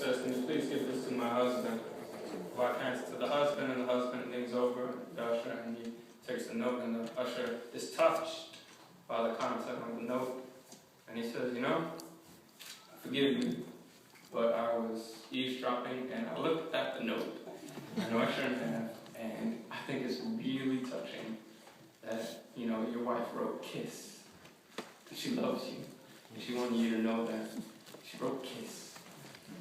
says, "Can you please give this to my husband?" The wife hands it to the husband, and the husband leans over the usher, and he takes the note, and the usher is touched by the content of the note. And he says, "Forgive me, but I was eavesdropping, and I looked at the note, and I usher in half, and I think it's really touching that, your wife wrote kiss. She loves you, and she wanted you to know that. She wrote kiss."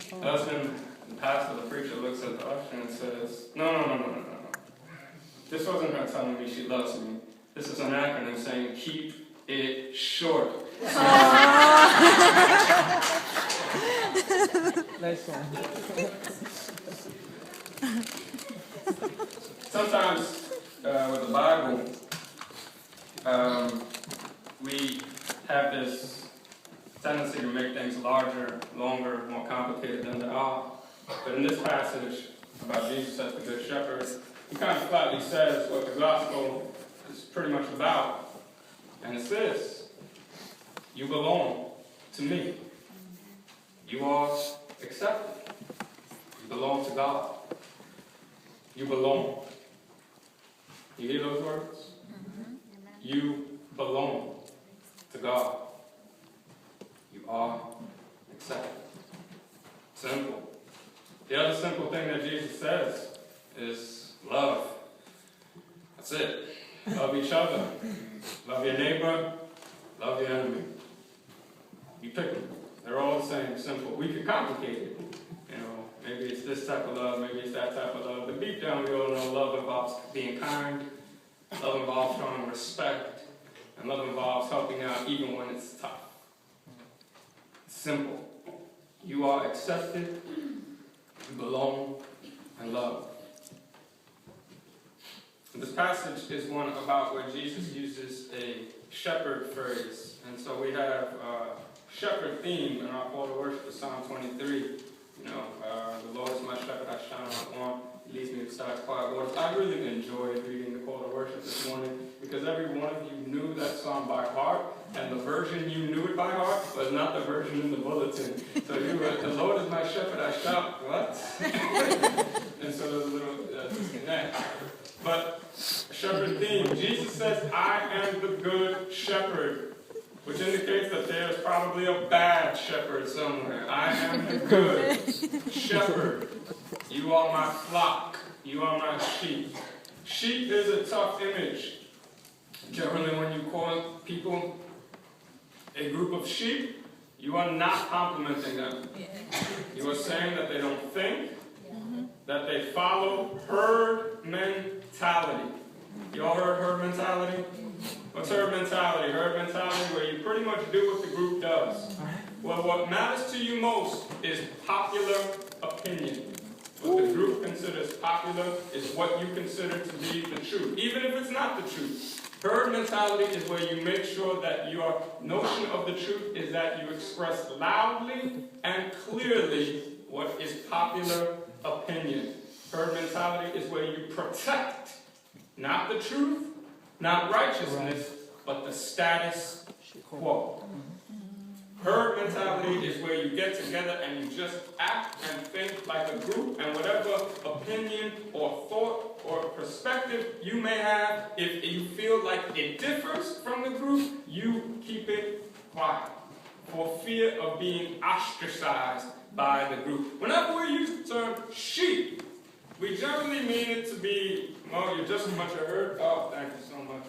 The husband, the pastor, the preacher looks at the usher and says, No. This wasn't her telling me she loves me. This is an acronym saying, keep it short. Nice one. Sometimes with the Bible, we have this tendency to make things larger, longer, more complicated than they are. But in this passage about Jesus as the Good Shepherd, he kind of flatly says what the gospel is pretty much about. And it's this: you belong to me. You are accepted. You belong to God. You belong. You hear those words? Mm-hmm. You belong to God. You are accepted. Simple. The other simple thing that Jesus says is love. That's it. Love each other. Love your neighbor. Love your enemy. You pick them. They're all the same. Simple. We can complicate it. Maybe it's this type of love. Maybe it's that type of love. But deep down, we all know love involves being kind. Love involves showing respect. And love involves helping out even when it's tough. Simple. You are accepted, you belong, and loved. This passage is one about where Jesus uses a shepherd phrase. And so we have a shepherd theme in our call to worship of Psalm 23. The Lord is my shepherd, I shall not want. He leads me beside quiet waters. I really enjoyed reading the call to worship this morning because every one of you knew that song by heart, and the version you knew it by heart was not the version in the bulletin. So you were, the Lord is my shepherd, I shall, what? And so there's a little disconnect. But shepherd theme, Jesus says, I am the good shepherd, which indicates that there's probably a bad shepherd somewhere. I am the good shepherd. You are my flock. You are my sheep. Sheep is a tough image. Generally, when you call people a group of sheep, you are not complimenting them. You are saying that they don't think, that they follow herd mentality. You all heard herd mentality? What's herd mentality? Herd mentality where you pretty much do what the group does. Well, what matters to you most is popular opinion. What the group considers popular is what you consider to be the truth, even if it's not the truth. Herd mentality is where you make sure that your notion of the truth is that you express loudly and clearly what is popular opinion. Herd mentality is where you protect not the truth, not righteousness, but the status quo. Herd mentality is where you get together and you just act and think like a group, and whatever opinion or thought or perspective you may have, if you feel like it differs from the group, you keep it quiet for fear of being ostracized by the group. Whenever we use the term sheep, we generally mean it to be, you're just a bunch of herd. Oh, thank you so much.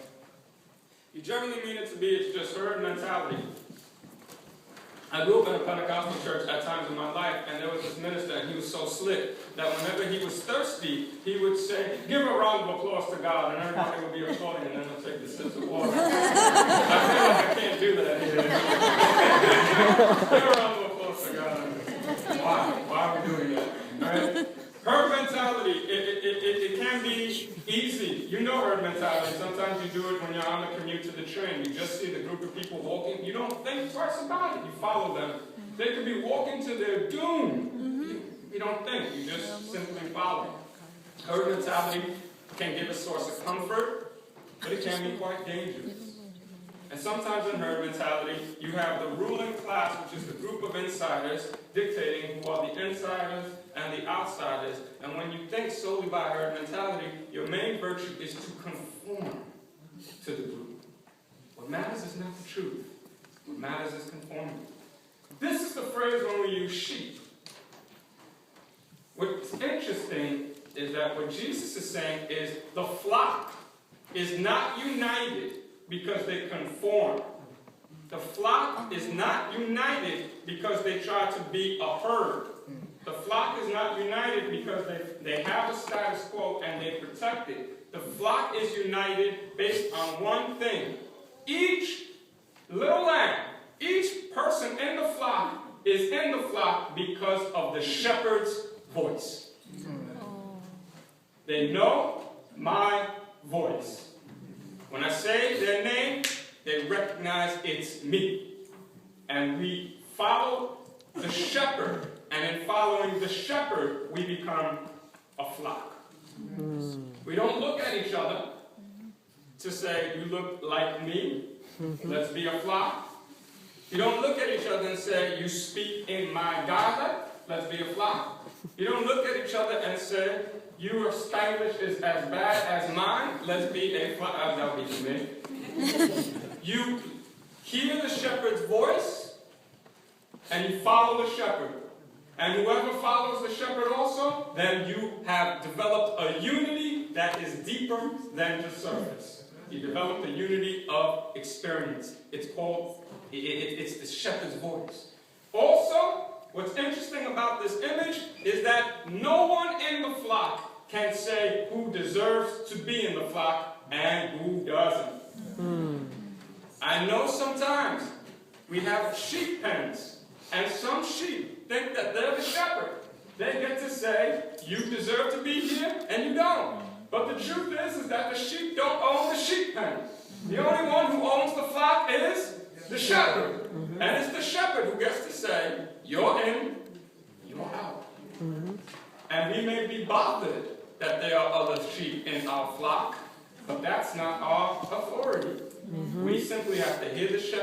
You generally mean it to be, it's just herd mentality. I grew up in a Pentecostal church at times in my life, and there was this minister, and he was so slick that whenever he was thirsty, he would say, give a round of applause to God, and everybody would be applauding, and then they'll take the sips of water. I feel like I can't do that here. Give a round of applause to God. Why are we doing that? All right? Herd mentality, it can be easy. You know herd mentality. Sometimes you do it when you're on the commute to the train. You just see the group of people walking. You don't think twice about it. You follow them. They could be walking to their doom. You don't think. You just simply follow. Herd mentality can give a source of comfort, but it can be quite dangerous. And sometimes in herd mentality, you have the ruling class, which is the group of insiders, dictating who are the insiders and the outsiders. And when you think solely by herd mentality, your main virtue is to conform to the group. What matters is not the truth. What matters is conformity. This is the phrase when we use sheep. What's interesting is that what Jesus is saying is the flock is not united because they conform. The flock is not united because they try to be a herd. The flock is not united because they have a status quo and they protect it. The flock is united based on one thing. Each little lamb, each person in the flock is in the flock because of the shepherd's voice. They know my voice. When I say their name, they recognize it's me. And we follow the shepherd. And in following the shepherd, we become a flock. We don't look at each other to say, you look like me, let's be a flock. You don't look at each other and say, you speak in my dialect, let's be a flock. You don't look at each other and say, your Spanish is as bad as mine, let's be a flock. That'll be to me. You hear the shepherd's voice, and you follow the shepherd. And whoever follows the shepherd also, then you have developed a unity that is deeper than the surface. You developed a unity of experience. It's called, it's the shepherd's voice. Also, what's interesting about this image is that no one in the flock can say who deserves to be in the flock and who doesn't. I know sometimes we have sheep pens, and some sheep think that they're the shepherd. They get to say, you deserve to be here, and you don't. But the truth is that the sheep don't own the sheep pen. The only one who owns the flock is the shepherd. And it's the shepherd who gets to say, you're in, you're out. And we may be bothered that there are other sheep in our flock, but that's not our authority. We simply have to hear the shepherd.